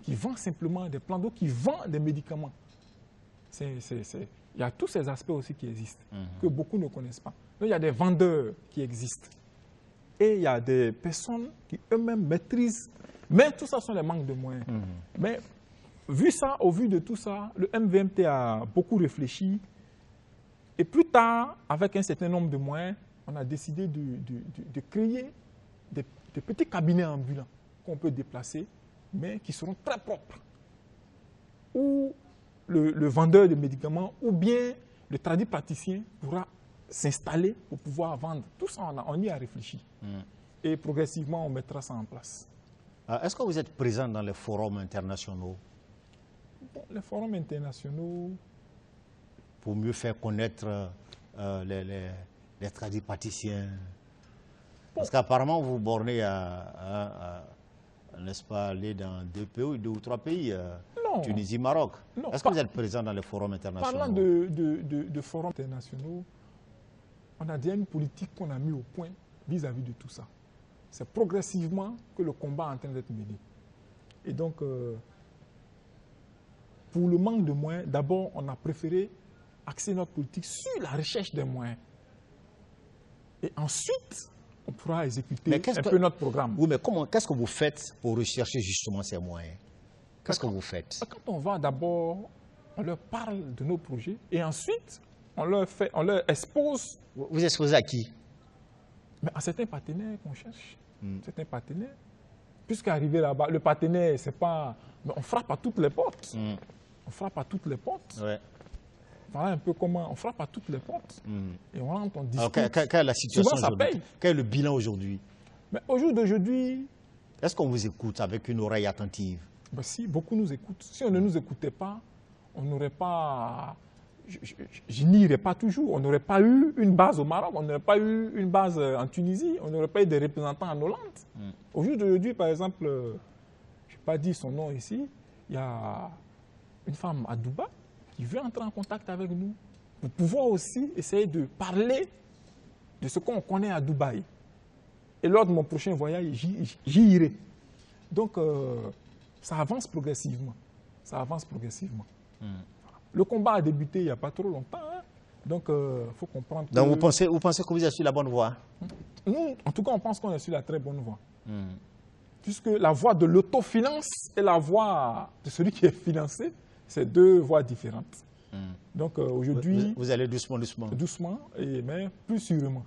qui vend simplement des plans d'eau, qui vend des médicaments. Il y a tous ces aspects aussi qui existent, que beaucoup ne connaissent pas. Donc, il y a des vendeurs qui existent. Et il y a des personnes qui eux-mêmes maîtrisent. Mais tout ça sont les manques de moyens. Mais vu ça, au vu de tout ça, le MVMT a beaucoup réfléchi. Et plus tard, avec un certain nombre de moyens, on a décidé de créer des petits cabinets ambulants qu'on peut déplacer, mais qui seront très propres. Où le vendeur de médicaments ou bien le tradipraticien pourra s'installer pour pouvoir vendre. Tout ça, on y a réfléchi. Et progressivement, on mettra ça en place. Est-ce que vous êtes présent dans les forums internationaux? Bon, les forums internationaux... Pour mieux faire connaître les tradipraticiens. Bon. Parce qu'apparemment, vous vous bornez n'est-ce pas, aller dans deux ou trois pays, Tunisie, Maroc. Est-ce que vous êtes présent dans les forums internationaux? Parlant de forums internationaux, on a déjà une politique qu'on a mis au point vis-à-vis de tout ça. C'est progressivement que le combat est en train d'être mené. Et donc, pour le manque de moyens, d'abord, on a préféré axer notre politique sur la recherche des moyens. Et ensuite, on pourra exécuter un peu notre programme. Oui, mais qu'est-ce que vous faites pour rechercher justement ces moyens? Qu'est-ce que vous faites? Quand on va d'abord, on leur parle de nos projets et ensuite, on leur expose. Vous exposez à qui? Mais à certains partenaires qu'on cherche. Certains partenaires. Puisqu'arriver là-bas, le partenaire, c'est pas... Mais on frappe à toutes les portes. On frappe à toutes les portes. Ouais. Voilà un peu comment on frappe à toutes les portes. Et on rentre, on discute. Alors, quelle est la situation aujourd'hui? Quel est le bilan aujourd'hui? Mais au jour d'aujourd'hui... Est-ce qu'on vous écoute avec une oreille attentive? Ben si, beaucoup nous écoutent. Si on ne nous écoutait pas, on n'aurait pas... Je n'irais pas toujours. On n'aurait pas eu une base au Maroc, on n'aurait pas eu une base en Tunisie, on n'aurait pas eu des représentants en Hollande. Au jour d'aujourd'hui, par exemple, je ne vais pas dire son nom ici, il y a une femme à Dubaï qui veut entrer en contact avec nous pour pouvoir aussi essayer de parler de ce qu'on connaît à Dubaï. Et lors de mon prochain voyage, j'y irai. Donc, ça avance progressivement. Ça avance progressivement. Le combat a débuté il n'y a pas trop longtemps. Hein. Donc, il faut comprendre que... Donc, vous pensez que vous êtes sur la bonne voie? Nous, en tout cas, on pense qu'on est sur la très bonne voie. Puisque la voie de l'autofinance et la voie de celui qui est financé, c'est deux voies différentes. Donc, aujourd'hui... Vous allez doucement, doucement. Doucement, mais plus sûrement.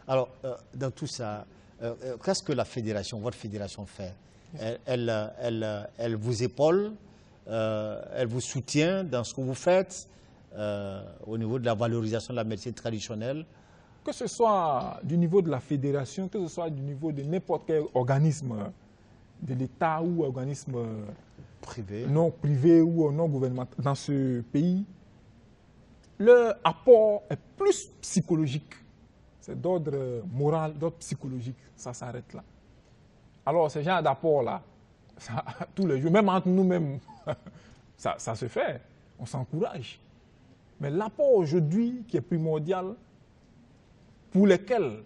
Alors, dans tout ça, qu'est-ce que la fédération, votre fédération fait? Elle vous épaule, elle vous soutient dans ce que vous faites au niveau de la valorisation de la médecine traditionnelle? Que ce soit du niveau de la fédération, que ce soit du niveau de n'importe quel organisme de l'État ou organisme non privé ou non gouvernemental dans ce pays, leur apport est plus psychologique. C'est d'ordre moral, d'ordre psychologique. Ça s'arrête là. Alors, ce genre d'apport-là, tous les jours, même entre nous-mêmes, ça se fait. On s'encourage. Mais l'apport aujourd'hui qui est primordial, pour lequel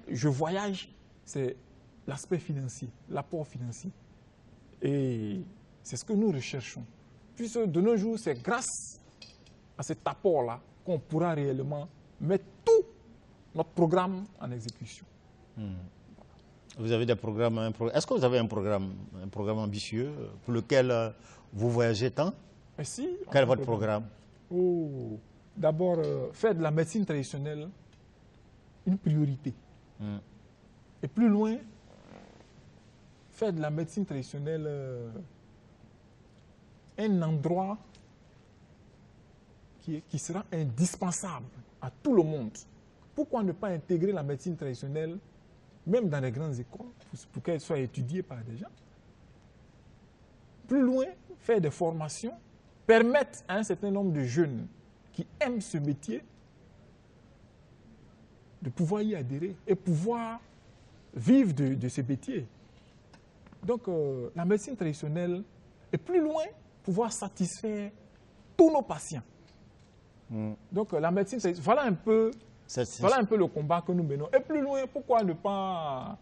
je voyage, c'est l'aspect financier, l'apport financier. Et c'est ce que nous recherchons. Puisque de nos jours, c'est grâce à cet apport-là qu'on pourra réellement mettre tout notre programme en exécution. Vous avez des programmes. Est-ce que vous avez un programme ambitieux pour lequel vous voyagez tant? Si, quel est votre programme? D'abord, faire de la médecine traditionnelle une priorité. Et plus loin, faire de la médecine traditionnelle un endroit qui sera indispensable à tout le monde. Pourquoi ne pas intégrer la médecine traditionnelle, même dans les grandes écoles, pour qu'elle soit étudiée par des gens? Plus loin, faire des formations, permettre à un certain nombre de jeunes qui aiment ce métier de pouvoir y adhérer et pouvoir vivre de ce métier. Donc, la médecine traditionnelle est plus loin pouvoir satisfaire tous nos patients. Donc, la médecine traditionnelle, voilà un peu le combat que nous menons. Et plus loin, pourquoi ne pas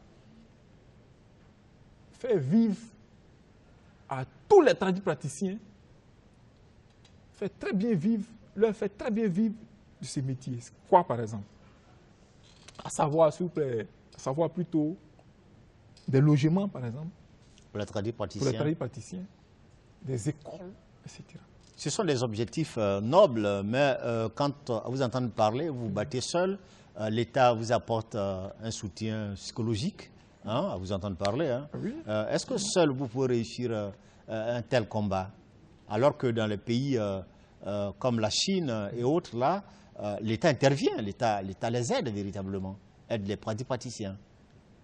faire vivre à tous les tradipraticiens, leur fait très bien vivre de ces métiers. Quoi, par exemple? À savoir, s'il vous plaît, à savoir plutôt des logements, par exemple. Pour les tradipraticiens. Des écoles, etc. Ce sont des objectifs nobles, mais quand vous entendez parler, vous vous battez seul. L'État vous apporte un soutien psychologique, à vous entendre parler. Hein. Oui. Est-ce que seul vous pouvez réussir un tel combat? Alors que dans les pays comme la Chine et autres, là, l'État intervient, l'État les aide véritablement, aide les praticiens.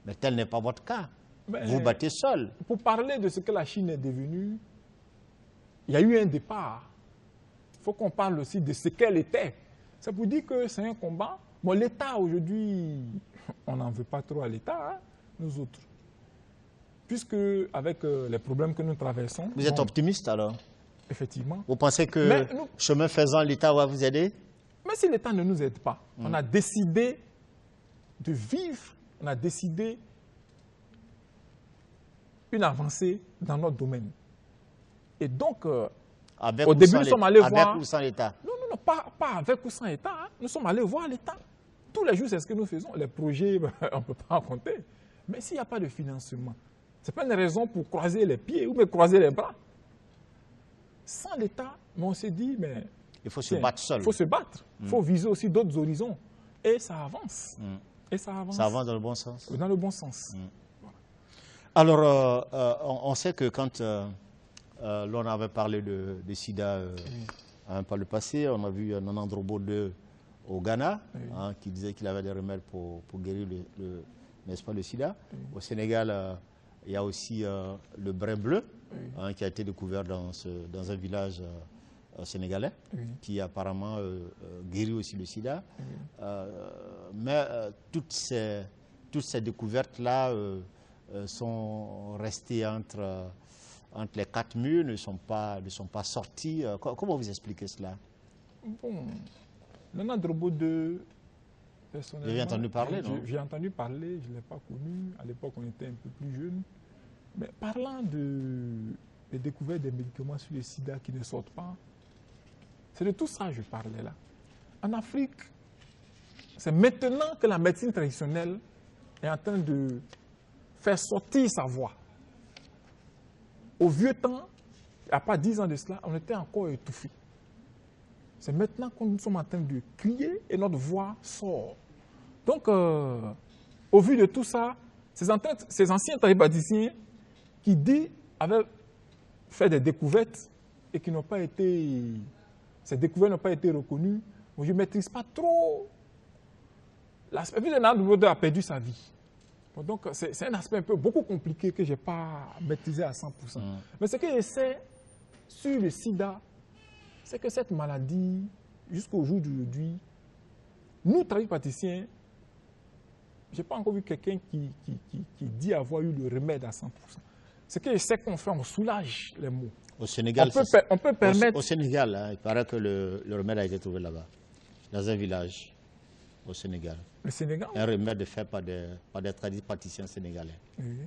Mais tel n'est pas votre cas. Mais vous battez seul. Pour parler de ce que la Chine est devenue, il y a eu un départ. Il faut qu'on parle aussi de ce qu'elle était. Ça vous dit que c'est un combat. Bon, l'État aujourd'hui, on n'en veut pas trop à l'État, hein, nous autres. Puisque avec les problèmes que nous traversons... Vous êtes optimiste alors? Effectivement. Vous pensez que chemin faisant, l'État va vous aider? Mais si l'État ne nous aide pas, on a décidé de vivre, on a décidé une avancée dans notre domaine. Et donc, au début, nous sommes allés voir... Avec ou sans l'État? Non, pas avec ou sans l'État. Hein. Nous sommes allés voir l'État. Tous les jours, c'est ce que nous faisons. Les projets, on ne peut pas en compter. Mais s'il n'y a pas de financement, ce n'est pas une raison pour croiser les pieds ou même croiser les bras. Sans l'État, on s'est dit, mais... Il faut se battre seul. Il faut se battre. Il faut viser aussi d'autres horizons. Et ça avance. Et ça avance. Ça avance dans le bon sens. Dans le bon sens. Voilà. Alors, on sait que quand l'on avait parlé de sida par le passé, on a vu Nana Ndrobo II au Ghana, qui disait qu'il avait des remèdes pour guérir n'est-ce pas, le sida. Au Sénégal, il y a aussi le brin bleu, qui a été découvert dans un village sénégalais, qui apparemment guérit aussi le sida. Mais toutes ces découvertes-là sont restées entre les quatre murs, ne sont pas sorties. Comment vous expliquez cela? Bon, Nana Ndrobo II, personnellement... J'ai entendu parler, non? J'ai entendu parler, je ne l'ai pas connu. À l'époque, on était un peu plus jeunes. Mais parlant des découvertes des médicaments sur le sida qui ne sortent pas, c'est de tout ça que je parlais là. En Afrique, c'est maintenant que la médecine traditionnelle est en train de faire sortir sa voix. Au vieux temps, il n'y a pas 10 ans de cela, on était encore étouffés. C'est maintenant que nous sommes en train de crier et notre voix sort. Donc, au vu de tout ça, ces anciens tradipraticiens qui avaient fait des découvertes et qui n'ont pas été... Ces découvertes n'ont pas été reconnues. Je ne maîtrise pas trop l'aspect. Vu que Nana Ndrobo II a perdu sa vie. Donc, c'est un aspect beaucoup compliqué que je n'ai pas maîtrisé à 100%. Mais ce que je sais sur le sida, c'est que cette maladie, jusqu'au jour d'aujourd'hui, nous, tradipraticiens, je n'ai pas encore vu quelqu'un qui dit avoir eu le remède à 100%. Ce que je sais qu'on fait, on soulage les maux. Au Sénégal, on peut permettre... Au Sénégal, hein, il paraît que le remède a été trouvé là-bas, dans un village, au Sénégal. Le Sénégal? Un remède fait par des tradipraticiens sénégalais. Oui.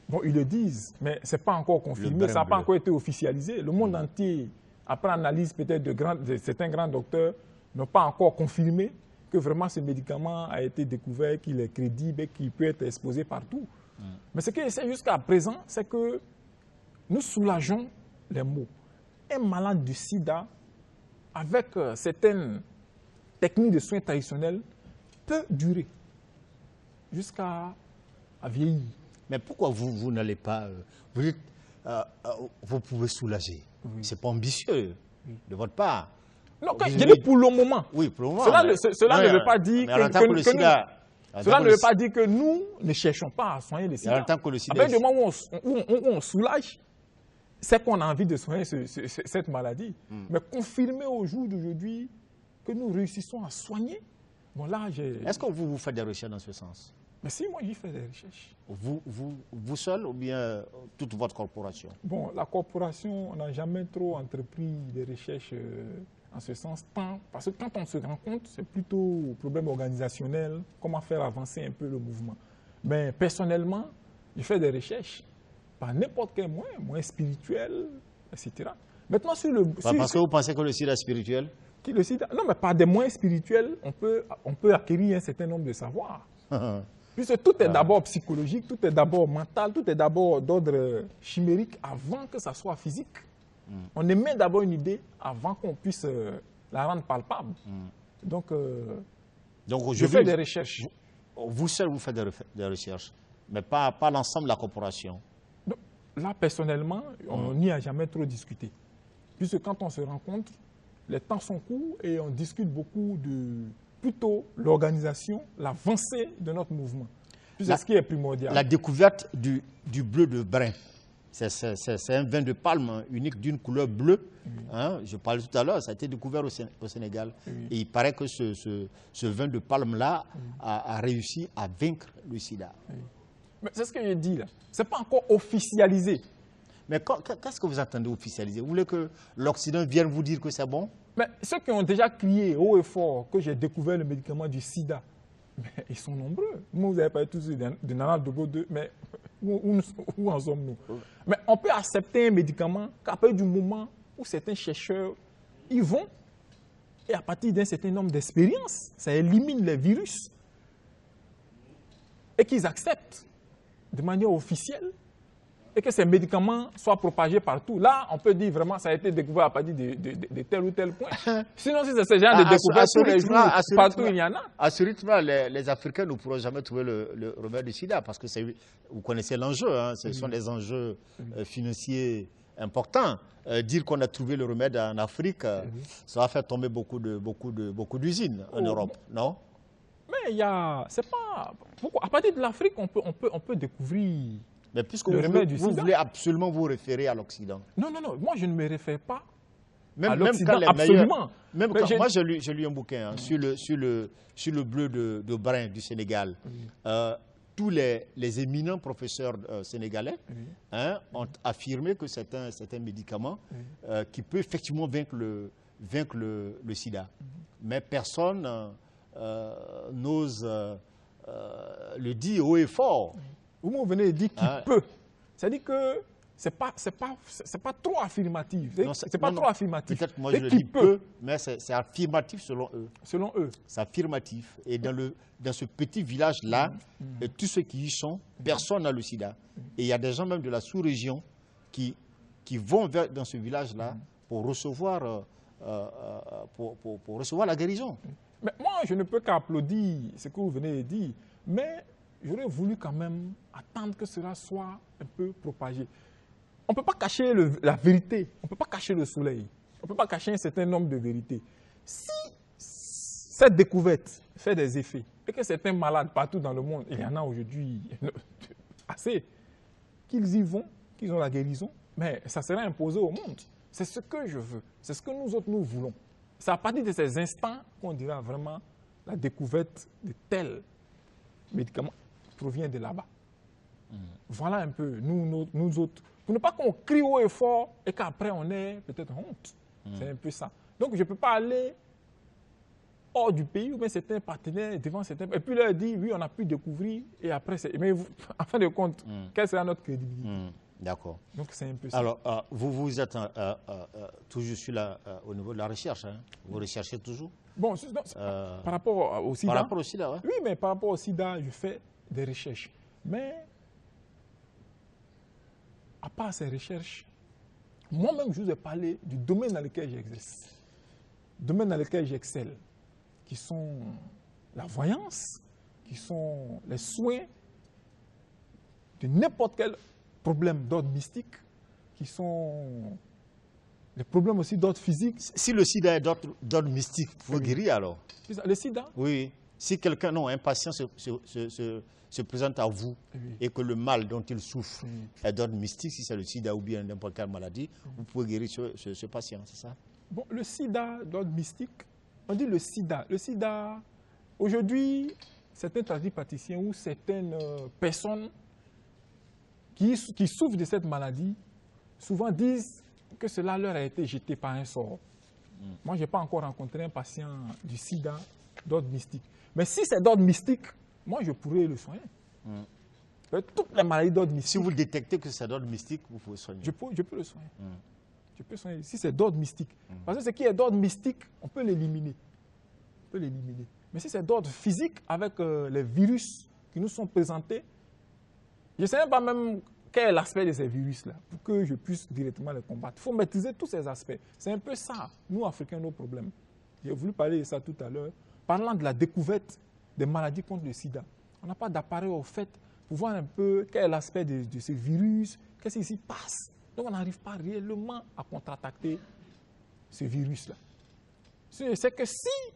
Bon, ils le disent, mais ce n'est pas encore confirmé, ça n'a pas encore été officialisé. Le monde entier, après analyse peut-être de certains grands docteurs, n'ont pas encore confirmé que vraiment ce médicament a été découvert, qu'il est crédible et qu'il peut être exposé partout. Mais ce que je sais jusqu'à présent, c'est que nous soulageons les maux. Un malade du sida, avec certaines techniques de soins traditionnels, peut durer jusqu'à vieillir. Mais pourquoi vous n'allez pas... vous dites, vous pouvez soulager. Ce n'est pas ambitieux de votre part. Non, je dis pour le moment. Oui, pour le moment. Cela ne veut pas dire cela ne veut pas dire que nous ne cherchons pas à soigner le sida. À partir du moment où on soulage, c'est qu'on a envie de soigner cette maladie. Mais confirmer au jour d'aujourd'hui que nous réussissons à soigner, bon là, est-ce que vous faites des recherches dans ce sens? Mais si, moi, j'y fais des recherches. Vous seul ou bien toute votre corporation? Bon, la corporation, on n'a jamais trop entrepris des recherches en ce sens, parce que quand on se rend compte, c'est plutôt problème organisationnel, comment faire avancer un peu le mouvement. Mais personnellement, je fais des recherches. par n'importe quel moyen spirituel, etc. Maintenant, parce que vous pensez que le sida est spirituel? Non, mais par des moyens spirituels, on peut acquérir un certain nombre de savoirs. Puisque tout est d'abord psychologique, tout est d'abord mental, tout est d'abord d'ordre chimérique avant que ça soit physique. On émet d'abord une idée avant qu'on puisse la rendre palpable. Donc je fais des recherches. Vous seul, vous faites des recherches, mais pas l'ensemble de la corporation. Donc, là, personnellement, on n'y a jamais trop discuté. Puisque quand on se rencontre, les temps sont courts et on discute beaucoup de plutôt l'organisation, l'avancée de notre mouvement. C'est ce qui est primordial. La découverte du bleu de Brin, c'est un vin de palme unique d'une couleur bleue. Hein, je parlais tout à l'heure, ça a été découvert au Sénégal. Et il paraît que ce vin de palme-là a réussi à vaincre le sida. C'est ce que j'ai dit là. Ce n'est pas encore officialisé. Mais qu'est-ce que vous attendez officialiser? Vous voulez que l'Occident vienne vous dire que c'est bon? Mais ceux qui ont déjà crié haut et fort que j'ai découvert le médicament du sida, mais ils sont nombreux. Vous avez parlé tous de Nana Dogo 2, mais où en sommes-nous? Mais on peut accepter un médicament qu'à partir du moment où certains chercheurs y vont, et à partir d'un certain nombre d'expériences, ça élimine les virus, et qu'ils acceptent de manière officielle, et que ces médicaments soient propagés partout. Là, on peut dire vraiment ça a été découvert à partir de tel ou tel point. Sinon, si c'est ce genre de découverte, tous les jours, partout il y en a. À ce rythme-là, les Africains ne pourront jamais trouver le remède du sida, parce que vous connaissez l'enjeu, hein, ce sont des enjeux financiers importants. Dire qu'on a trouvé le remède en Afrique, ça va faire tomber beaucoup d'usines en Europe, non? Mais c'est pas... Pourquoi? À partir de l'Afrique, on peut découvrir... Mais puisque vous voulez absolument vous référer à l'Occident. Non, moi je ne me réfère pas à même l'Occident, absolument. Moi j'ai lu un bouquin sur le bleu de Brin du Sénégal. Tous les éminents professeurs sénégalais ont affirmé que c'est un médicament qui peut effectivement vaincre le sida. Mais personne n'ose le dire haut et fort. Vous venez de dire qu'il peut. C'est-à-dire que c'est pas trop affirmatif. C'est pas trop affirmatif. Peut-être que moi je le dis peu, mais c'est affirmatif selon eux. Selon eux. C'est affirmatif. Et dans ce petit village-là, tous ceux qui y sont, personne n'a le sida. Et il y a des gens même de la sous-région qui vont dans ce village-là pour recevoir la guérison. Mais moi, je ne peux qu'applaudir ce que vous venez de dire. Mais j'aurais voulu quand même attendre que cela soit un peu propagé. On ne peut pas cacher la vérité, on ne peut pas cacher le soleil, on ne peut pas cacher un certain nombre de vérités. Si cette découverte fait des effets et que certains malades partout dans le monde, il y en a aujourd'hui assez, qu'ils y vont, qu'ils ont la guérison, mais ça sera imposé au monde. C'est ce que je veux, c'est ce que nous autres nous voulons. C'est à partir de ces instants qu'on dira vraiment la découverte de tel médicament provient de là-bas. Voilà un peu, nous autres. Pour ne pas qu'on crie haut et fort et qu'après on ait peut-être honte. C'est un peu ça. Donc je ne peux pas aller hors du pays ou bien certains partenaires devant certains... Et puis leur dire, oui, on a pu découvrir et après... Mais en fin de compte, quelle sera notre crédibilité? D'accord. Donc c'est un peu ça. Alors, vous êtes toujours au niveau de la recherche, hein? Vous recherchez toujours? Bon, par rapport au sida. Par rapport au sida, oui. Oui, mais par rapport au sida, je fais des recherches. Mais, à part ces recherches, moi-même, je vous ai parlé du domaine dans lequel j'exerce. Domaine dans lequel j'excelle, qui sont la voyance, qui sont les soins de n'importe quel problème d'ordre mystique, qui sont les problèmes aussi d'ordre physique. Si le sida est d'ordre mystique, il faut guérir alors? Le sida? Oui. Si quelqu'un, un patient se présente à vous et que le mal dont il souffre est d'ordre mystique, si c'est le sida ou bien n'importe quelle maladie, vous pouvez guérir ce patient, c'est ça? Bon, le sida d'ordre mystique, on dit le sida. Le sida, aujourd'hui, certains tradipraticiens ou certaines personnes qui souffrent de cette maladie, souvent disent que cela leur a été jeté par un sort. Moi, je n'ai pas encore rencontré un patient du sida d'ordre mystique. Mais si c'est d'ordre mystique, moi, je pourrais le soigner. Toutes les maladies d'ordre mystique. Si vous détectez que c'est d'ordre mystique, vous pouvez soigner. Je peux le soigner. Je peux soigner. Si c'est d'ordre mystique. Parce que ce qui est d'ordre mystique, on peut l'éliminer. On peut l'éliminer. Mais si c'est d'ordre physique, avec les virus qui nous sont présentés, je ne sais pas même quel est l'aspect de ces virus-là pour que je puisse directement les combattre. Il faut maîtriser tous ces aspects. C'est un peu ça, nous, Africains, nos problèmes. J'ai voulu parler de ça tout à l'heure. Parlant de la découverte des maladies contre le sida. On n'a pas d'appareil au fait pour voir un peu quel est l'aspect de ce virus, qu'est-ce qui s'y passe. Donc on n'arrive pas réellement à contre-attaquer ce virus-là. C'est que si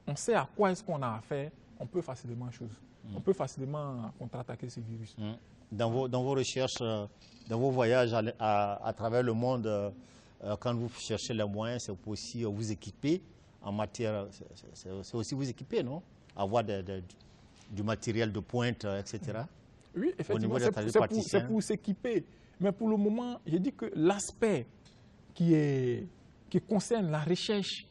on sait à quoi est-ce qu'on a affaire, on peut facilement On peut facilement contre-attaquer ce virus. Dans vos recherches, dans vos voyages à travers le monde, quand vous cherchez les moyens, c'est pour aussi vous équiper en matière, c'est aussi vous équiper, non? Avoir du matériel de pointe, etc. Oui, effectivement, c'est pour s'équiper. Mais pour le moment, j'ai dit que l'aspect qui concerne la recherche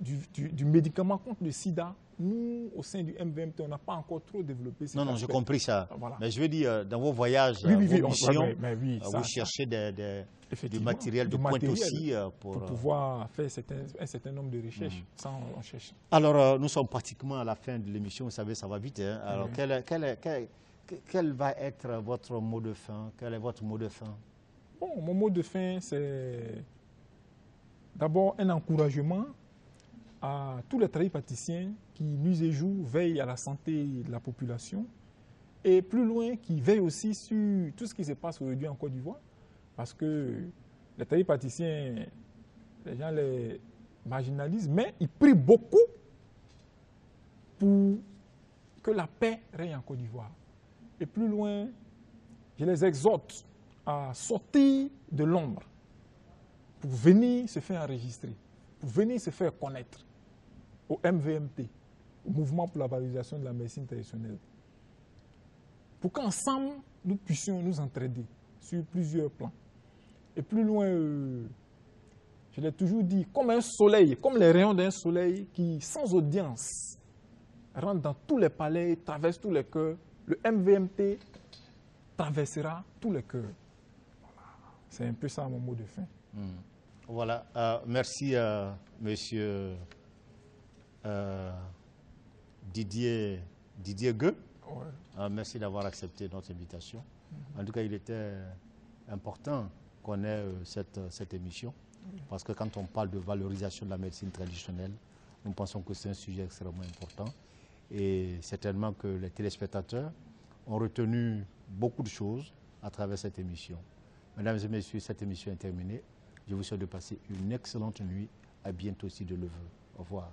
du médicament contre le sida, nous, au sein du MVMT, on n'a pas encore trop développé cet aspect. Non, j'ai compris ça. Voilà. Mais je veux dire, dans vos voyages, vos missions, vous cherchez du matériel de pointe aussi pour pouvoir faire un certain nombre de recherches. Ça, on cherche. Alors, nous sommes pratiquement à la fin de l'émission. Vous savez, ça va vite. Hein? Alors, quel va être votre mot de fin? Quel est votre mot de fin? Bon, mon mot de fin, c'est d'abord un encouragement à tous les tradipraticiens qui, nuit et jour, veillent à la santé de la population et plus loin, qui veillent aussi sur tout ce qui se passe aujourd'hui en Côte d'Ivoire. Parce que les tradipraticiens, les gens les marginalisent, mais ils prient beaucoup pour que la paix règne en Côte d'Ivoire. Et plus loin, je les exhorte à sortir de l'ombre pour venir se faire enregistrer, pour venir se faire connaître au MVMT, au Mouvement pour la valorisation de la médecine traditionnelle, pour qu'ensemble, nous puissions nous entraider sur plusieurs plans. Et plus loin, je l'ai toujours dit, comme un soleil, comme les rayons d'un soleil qui, sans audience, rentre dans tous les palais, traverse tous les cœurs, le MVMT traversera tous les cœurs. Voilà. C'est un peu ça mon mot de fin. Voilà. Merci, monsieur Didier Gueux. Ouais. Merci d'avoir accepté notre invitation. En tout cas, il était important qu'on ait cette émission. Parce que quand on parle de valorisation de la médecine traditionnelle, nous pensons que c'est un sujet extrêmement important. Et certainement que les téléspectateurs ont retenu beaucoup de choses à travers cette émission. Mesdames et messieurs, cette émission est terminée. Je vous souhaite de passer une excellente nuit. À bientôt si Dieu le veut. Au revoir.